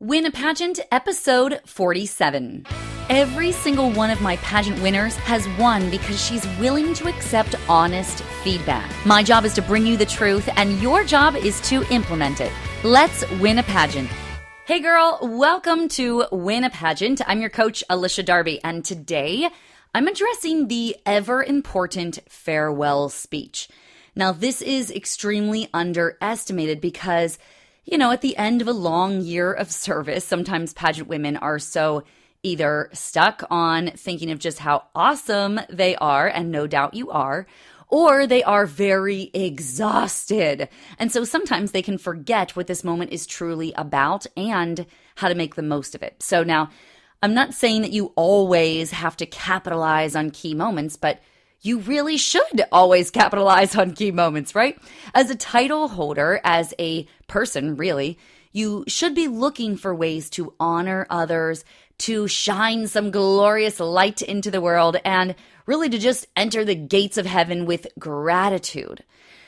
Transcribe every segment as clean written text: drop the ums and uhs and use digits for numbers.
Win a Pageant, episode 47. Every single one of my pageant winners has won because she's willing to accept honest feedback. My job is to bring you the truth, and your job is to implement it. Let's win a pageant. Hey girl, welcome to Win a Pageant. I'm your coach, Alicia Darby, and today I'm addressing the ever-important farewell speech. Now, this is extremely underestimated because at the end of a long year of service, sometimes pageant women are so either stuck on thinking of just how awesome they are, and no doubt you are, or they are very exhausted. And so sometimes they can forget what this moment is truly about and how to make the most of it. So now, I'm not saying that you always have to capitalize on key moments, but you really should always capitalize on key moments, right? As a title holder, as a person, really, you should be looking for ways to honor others, to shine some glorious light into the world, and really to just enter the gates of heaven with gratitude.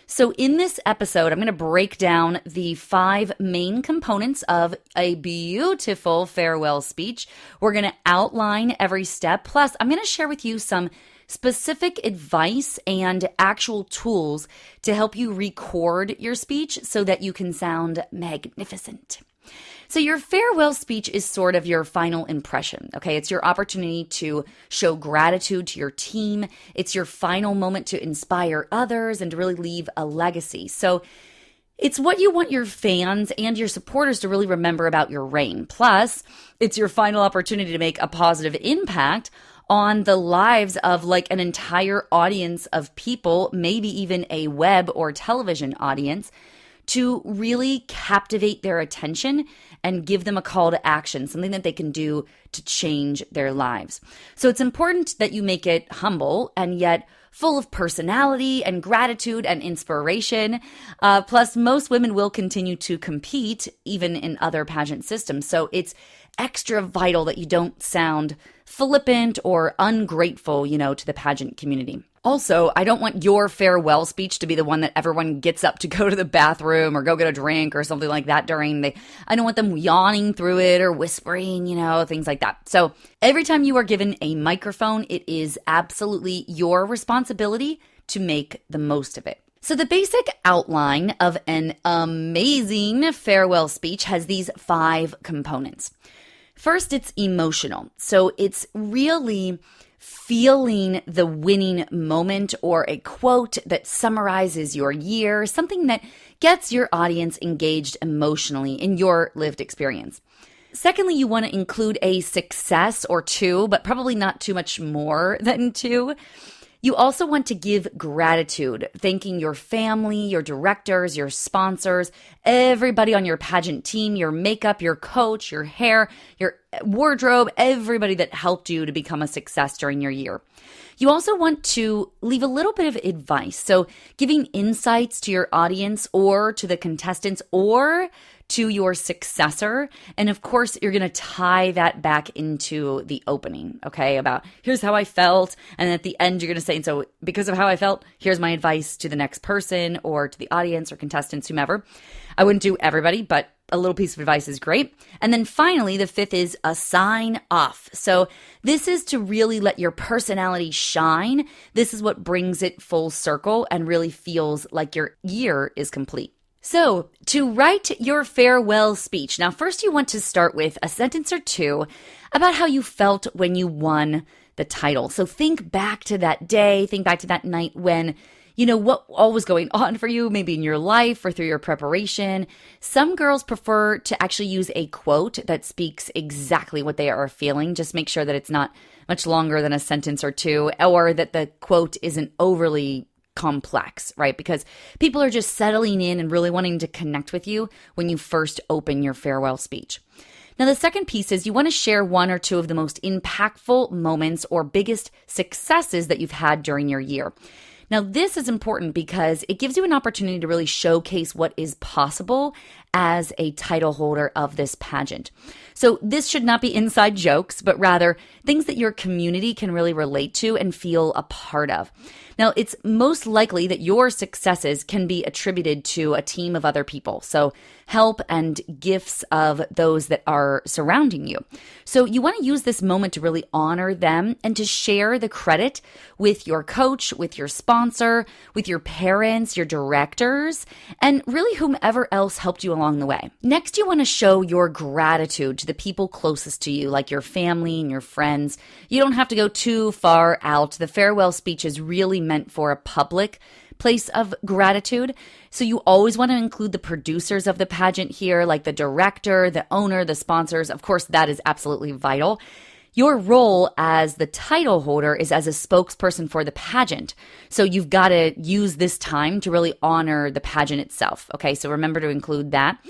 So in this episode, I'm going to break down the 5 main components of a beautiful farewell speech. We're going to outline every step. Plus, I'm going to share with you some specific advice and actual tools to help you record your speech so that you can sound magnificent. So your farewell speech is sort of your final impression, okay? It's your opportunity to show gratitude to your team. It's your final moment to inspire others and to really leave a legacy. So it's what you want your fans and your supporters to really remember about your reign. Plus, it's your final opportunity to make a positive impact on the lives of like an entire audience of people, maybe even a web or television audience, to really captivate their attention and give them a call to action, something that they can do to change their lives. So it's important that you make it humble and yet full of personality and gratitude and inspiration. Plus, most women will continue to compete even in other pageant systems. So it's extra vital that you don't sound flippant or ungrateful, to the pageant community. Also, I don't want your farewell speech to be the one that everyone gets up to go to the bathroom or go get a drink or something like that I don't want them yawning through it or whispering, things like that. So every time you are given a microphone, it is absolutely your responsibility to make the most of it. So the basic outline of an amazing farewell speech has these 5 components. First, it's emotional. So it's really feeling the winning moment or a quote that summarizes your year, something that gets your audience engaged emotionally in your lived experience. Secondly, you want to include a success or 2, but probably not too much more than 2. You also want to give gratitude, thanking your family, your directors, your sponsors, everybody on your pageant team, your makeup, your coach, your hair, your wardrobe, everybody that helped you to become a success during your year. You also want to leave a little bit of advice, so giving insights to your audience or to the contestants or to your successor. And of course, you're going to tie that back into the opening, okay? About here's how I felt. And at the end, you're going to say, so because of how I felt, here's my advice to the next person or to the audience or contestants, whomever. I wouldn't do everybody, but a little piece of advice is great. And then finally, the 5th is a sign off. So this is to really let your personality shine. This is what brings it full circle and really feels like your year is complete. So, to write your farewell speech, now first you want to start with a sentence or 2 about how you felt when you won the title. So think back to that day, think back to that night when, what all was going on for you, maybe in your life or through your preparation. Some girls prefer to actually use a quote that speaks exactly what they are feeling. Just make sure that it's not much longer than a sentence or 2, or that the quote isn't overly complex, right? Because people are just settling in and really wanting to connect with you when you first open your farewell speech. Now, the second piece is you want to share 1 or 2 of the most impactful moments or biggest successes that you've had during your year. Now, this is important because it gives you an opportunity to really showcase what is possible as a title holder of this pageant. So this should not be inside jokes, but rather things that your community can really relate to and feel a part of. Now, it's most likely that your successes can be attributed to a team of other people. So help and gifts of those that are surrounding you. So you want to use this moment to really honor them and to share the credit with your coach, with your sponsor, with your parents, your directors, and really whomever else helped you along the way. Next, you want to show your gratitude to the people closest to you, like your family and your friends. You don't have to go too far out. The farewell speech is really meant for a public place of gratitude. So you always want to include the producers of the pageant here, like the director, the owner, the sponsors. Of course, that is absolutely vital. Your role as the title holder is as a spokesperson for the pageant. So you've got to use this time to really honor the pageant itself. Okay, so remember to include that.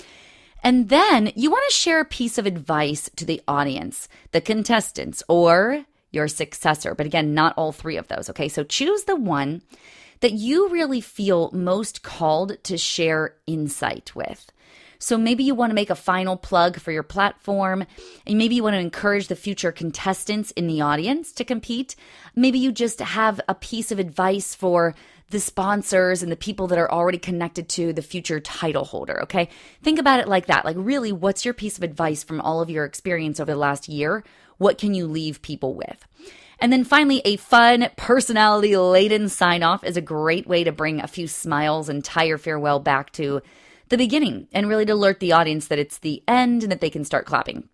And then you want to share a piece of advice to the audience, the contestants, or your successor. But again, not all three of those. Okay, so choose the one that you really feel most called to share insight with. So maybe you want to make a final plug for your platform, and maybe you want to encourage the future contestants in the audience to compete. Maybe you just have a piece of advice for the sponsors and the people that are already connected to the future title holder, okay? Think about it like that. Like really, what's your piece of advice from all of your experience over the last year? What can you leave people with? And then finally, a fun, personality-laden sign-off is a great way to bring a few smiles and tie your farewell back to the beginning and really to alert the audience that it's the end and that they can start clapping.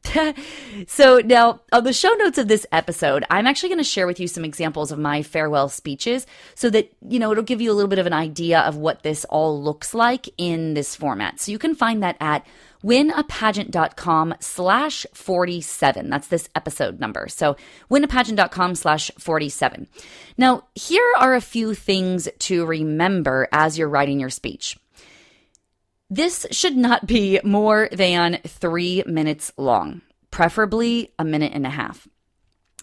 So now, on the show notes of this episode, I'm actually going to share with you some examples of my farewell speeches so that, it'll give you a little bit of an idea of what this all looks like in this format. So you can find that at winapageant.com/47. That's this episode number. So winapageant.com/47. Now, here are a few things to remember as you're writing your speech. This should not be more than 3 minutes long, preferably a minute and a half.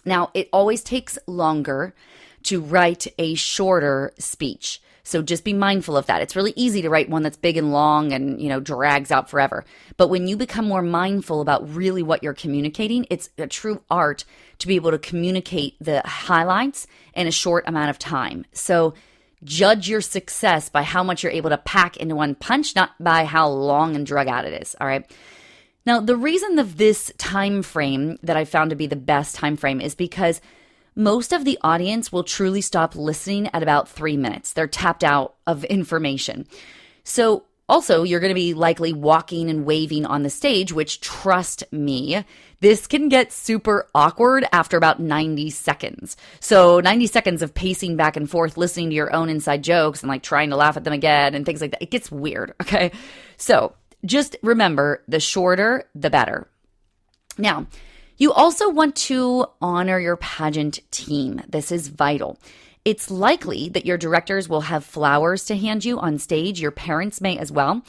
Now, it always takes longer to write a shorter speech. So just be mindful of that. It's really easy to write one that's big and long and, drags out forever. But when you become more mindful about really what you're communicating, it's a true art to be able to communicate the highlights in a short amount of time. So judge your success by how much you're able to pack into one punch, not by how long and drug out it is, all right? Now, the reason of this time frame that I found to be the best time frame is because most of the audience will truly stop listening at about 3 minutes. They're tapped out of information. So also, you're going to be likely walking and waving on the stage, which, trust me, this can get super awkward after about 90 seconds. So 90 seconds of pacing back and forth, listening to your own inside jokes and trying to laugh at them again and things like that. It gets weird, okay? So just remember, the shorter, the better. Now, you also want to honor your pageant team. This is vital. It's likely that your directors will have flowers to hand you on stage. Your parents may as well.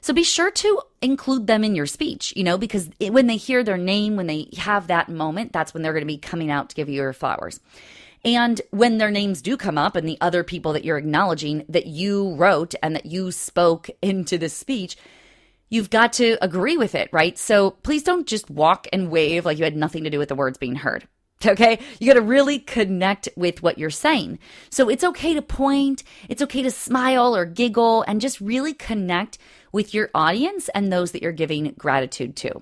So be sure to include them in your speech, because when they hear their name, when they have that moment, that's when they're going to be coming out to give you your flowers. And when their names do come up and the other people that you're acknowledging that you wrote and that you spoke into the speech, you've got to agree with it, right? So please don't just walk and wave like you had nothing to do with the words being heard. Okay? You got to really connect with what you're saying. So it's okay to point, it's okay to smile or giggle and just really connect with your audience and those that you're giving gratitude to.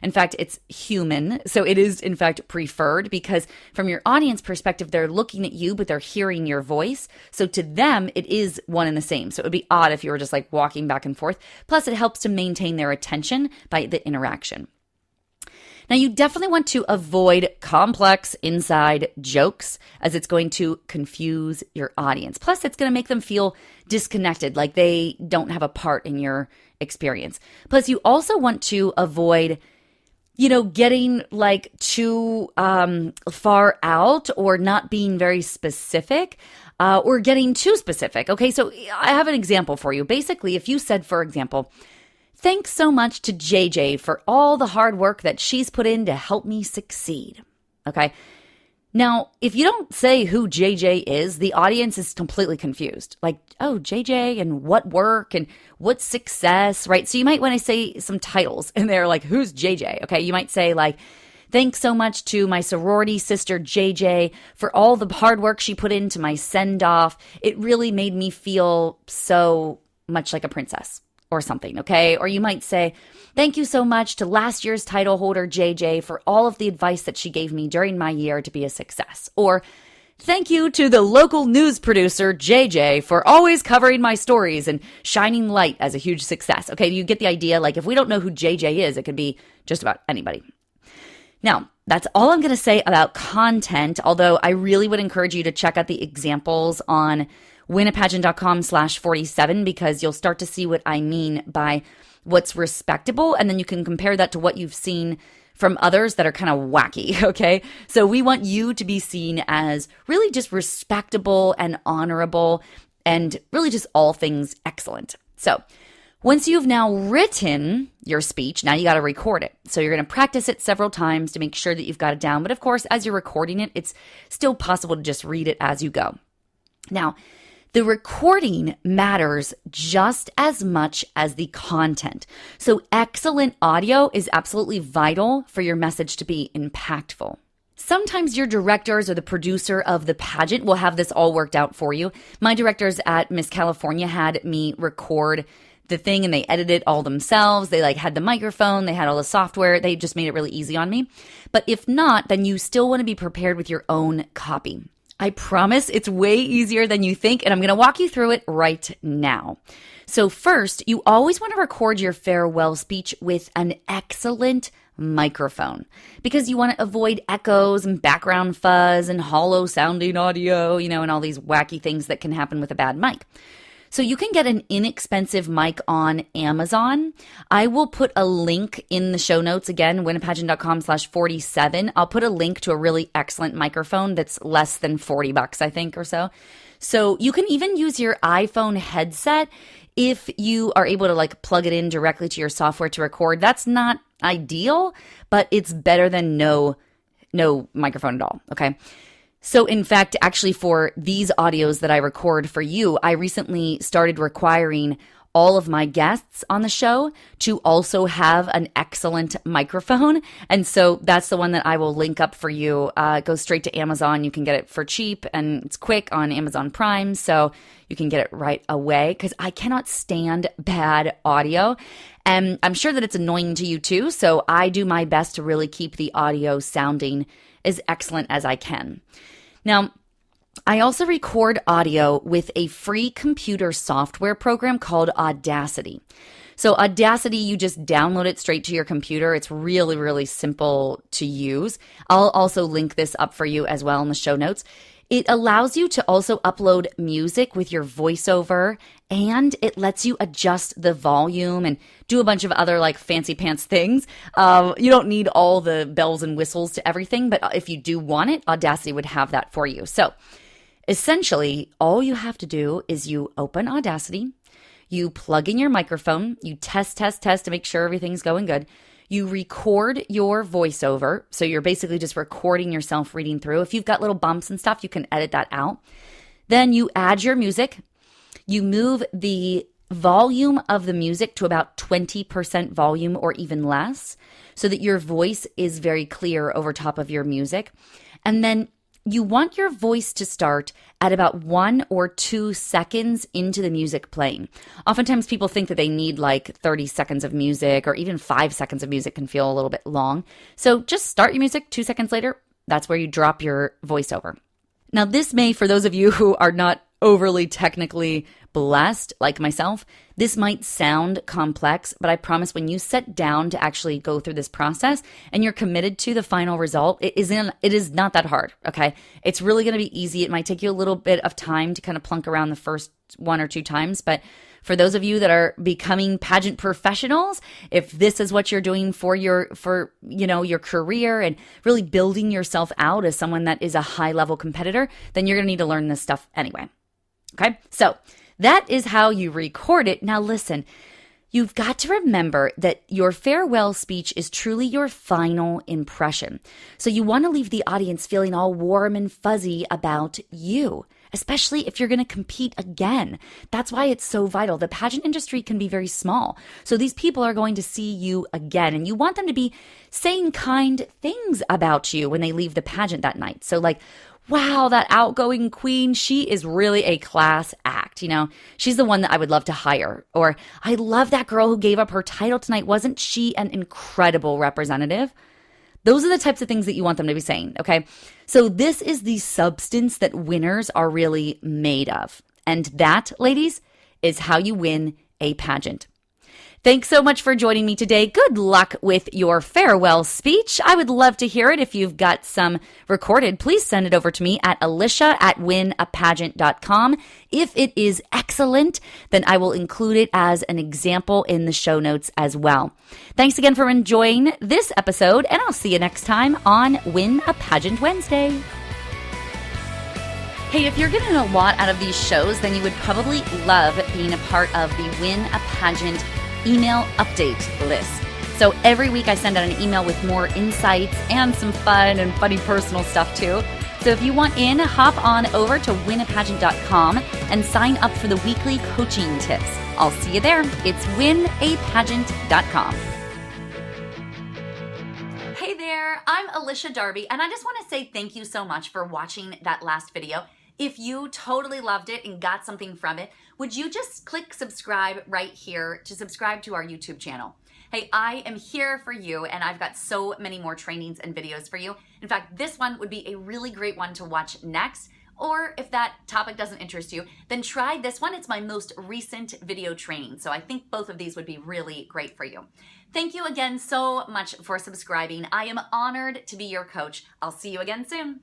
In fact, it's human. So it is, in fact, preferred because from your audience perspective, they're looking at you, but they're hearing your voice. So to them, it is one and the same. So it would be odd if you were just walking back and forth. Plus, it helps to maintain their attention by the interaction. Now, you definitely want to avoid complex inside jokes as it's going to confuse your audience. Plus, it's going to make them feel disconnected, like they don't have a part in your experience. Plus, you also want to avoid, getting too far out or not being very specific or getting too specific. Okay, so I have an example for you. Basically, if you said, for example, "Thanks so much to JJ for all the hard work that she's put in to help me succeed." Okay. Now, if you don't say who JJ is, the audience is completely confused. Oh, JJ and what work and what success, right? So you might want to say some titles and they're who's JJ? Okay. You might say "Thanks so much to my sorority sister JJ for all the hard work she put into my send-off. It really made me feel so much like a princess." or something, okay? Or you might say, thank you so much to last year's title holder, JJ, for all of the advice that she gave me during my year to be a success. Or thank you to the local news producer, JJ, for always covering my stories and shining light as a huge success. Okay, you get the idea? Like if we don't know who JJ is, it could be just about anybody. Now, that's all I'm going to say about content, although I really would encourage you to check out the examples on winapageant.com/47 because you'll start to see what I mean by what's respectable, and then you can compare that to what you've seen from others that are kind of wacky, okay? So we want you to be seen as really just respectable and honorable and really just all things excellent. So once you've now written your speech, now you got to record it. So you're going to practice it several times to make sure that you've got it down. But of course, as you're recording it, it's still possible to just read it as you go. Now, the recording matters just as much as the content. So excellent audio is absolutely vital for your message to be impactful. Sometimes your directors or the producer of the pageant will have this all worked out for you. My directors at Miss California had me record the thing and they edited it all themselves. They had the microphone, they had all the software. They just made it really easy on me. But if not, then you still want to be prepared with your own copy. I promise it's way easier than you think, and I'm going to walk you through it right now. So first, you always want to record your farewell speech with an excellent microphone because you want to avoid echoes and background fuzz and hollow sounding audio, and all these wacky things that can happen with a bad mic. So you can get an inexpensive mic on Amazon. I will put a link in the show notes again, winapageant.com/47. I'll put a link to a really excellent microphone that's less than $40, I think, or so. So you can even use your iPhone headset if you are able to plug it in directly to your software to record. That's not ideal, but it's better than no microphone at all, okay? So in fact, actually for these audios that I record for you, I recently started requiring all of my guests on the show to also have an excellent microphone. And so that's the one that I will link up for you. It goes straight to Amazon. You can get it for cheap and it's quick on Amazon Prime. So you can get it right away because I cannot stand bad audio. And I'm sure that it's annoying to you too. So I do my best to really keep the audio sounding as excellent as I can. Now, I also record audio with a free computer software program called Audacity. So Audacity, you just download it straight to your computer. It's really, really simple to use. I'll also link this up for you as well in the show notes. It allows you to also upload music with your voiceover, and it lets you adjust the volume and do a bunch of other fancy pants things. You don't need all the bells and whistles to everything, but if you do want it, Audacity would have that for you. So essentially, all you have to do is you open Audacity, you plug in your microphone, you test to make sure everything's going good. You record your voiceover. So you're basically just recording yourself reading through. If you've got little bumps and stuff, you can edit that out. Then you add your music. You move the volume of the music to about 20% volume or even less so that your voice is very clear over top of your music. And then you want your voice to start at about 1 or 2 seconds into the music playing. Oftentimes people think that they need 30 seconds of music, or even 5 seconds of music can feel a little bit long. So just start your music 2 seconds later. That's where you drop your voiceover. Now this may, for those of you who are not overly technically blessed like myself, this might sound complex, but I promise when you sit down to actually go through this process and you're committed to the final result, it is not that hard, okay? It's really going to be easy. It might take you a little bit of time to kind of plunk around the first 1 or 2 times, but for those of you that are becoming pageant professionals, if this is what you're doing for your career and really building yourself out as someone that is a high-level competitor, then you're going to need to learn this stuff anyway. Okay, so that is how you record it. Now listen, you've got to remember that your farewell speech is truly your final impression. So you want to leave the audience feeling all warm and fuzzy about you, especially if you're going to compete again. That's why it's so vital. The pageant industry can be very small. So these people are going to see you again, and you want them to be saying kind things about you when they leave the pageant that night. So wow, that outgoing queen, she is really a class act. She's the one that I would love to hire. Or I love that girl who gave up her title tonight. Wasn't she an incredible representative? Those are the types of things that you want them to be saying, okay? So this is the substance that winners are really made of. And that, ladies, is how you win a pageant. Thanks so much for joining me today. Good luck with your farewell speech. I would love to hear it. If you've got some recorded, please send it over to me at alicia@winapageant.com. If it is excellent, then I will include it as an example in the show notes as well. Thanks again for enjoying this episode, and I'll see you next time on Win a Pageant Wednesday. Hey, if you're getting a lot out of these shows, then you would probably love being a part of the Win a Pageant email update list. So every week I send out an email with more insights and some fun and funny personal stuff too. So if you want in, hop on over to winapageant.com and sign up for the weekly coaching tips. I'll see you there. It's winapageant.com. Hey there, I'm Alicia Darby, and I just want to say thank you so much for watching that last video. If you totally loved it and got something from it, would you just click subscribe right here to subscribe to our YouTube channel? Hey, I am here for you, and I've got so many more trainings and videos for you. In fact, this one would be a really great one to watch next. Or if that topic doesn't interest you, then try this one. It's my most recent video training. So I think both of these would be really great for you. Thank you again so much for subscribing. I am honored to be your coach. I'll see you again soon.